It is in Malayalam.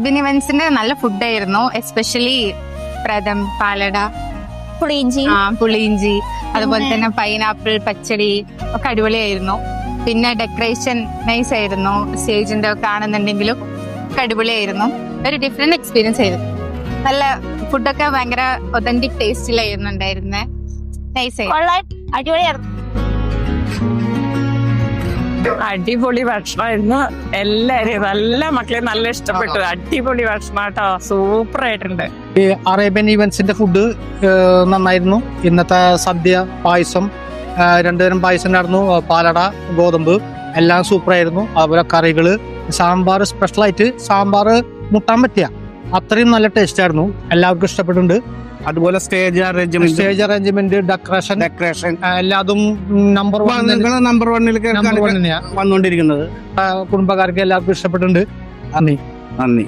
അറേബ്യൻ ഇവന്റ്സിന്റെ നല്ല ഫുഡായിരുന്നു, എസ്പെഷ്യലി പ്രഥം, പാലട, പുളിയിഞ്ചി, അതുപോലെ തന്നെ പൈനാപ്പിൾ പച്ചടി ഒക്കെ അടിപൊളിയായിരുന്നു. പിന്നെ ഡെക്കറേഷൻ നൈസ് ആയിരുന്നു, സ്റ്റേജിന്റെ ഒക്കെ ആണെന്നുണ്ടെങ്കിലും ഒക്കെ അടിപൊളിയായിരുന്നു. ഒരു ഡിഫറെന്റ് എക്സ്പീരിയൻസ് ആയിരുന്നു. നല്ല ഫുഡൊക്കെ ഭയങ്കര ഒതന്റിക് ടേസ്റ്റിലായിരുന്നു ഉണ്ടായിരുന്നേ. നൈസ് അടിപൊളിയായിരുന്നു. അടിപൊളി ഭക്ഷണമായിരുന്നു. എല്ലാരും നല്ല മക്കളെ നല്ല ഇഷ്ടപ്പെട്ടു. അടിപൊളി ഭക്ഷണം കേട്ടോ, സൂപ്പർ ആയിട്ടുണ്ട്. ഈ അറേബ്യൻ ഈവൻസിന്റെ ഫുഡ് നന്നായിരുന്നു. ഇന്നത്തെ സദ്യ, പായസം, 2 തരം പായസം ഉണ്ടായിരുന്നു, പാലട, ഗോതമ്പ്, എല്ലാം സൂപ്പർ ആയിരുന്നു. അതുപോലെ കറികള്, സാമ്പാർ, സ്പെഷ്യലായിട്ട് സാമ്പാർ മുട്ടാൻ പറ്റിയ അത്രയും നല്ല ടേസ്റ്റ് ആയിരുന്നു. എല്ലാവർക്കും ഇഷ്ടപ്പെട്ടിട്ടുണ്ട്. അതുപോലെ സ്റ്റേജ് അറേഞ്ച്മെന്റ്, ഡെക്കറേഷൻ എല്ലാതും നമ്പർ 1 വന്നുകൊണ്ടിരിക്കുന്നത്. കുടുംബക്കാർക്ക് എല്ലാവർക്കും ഇഷ്ടപ്പെട്ടിട്ടുണ്ട്. നന്ദി.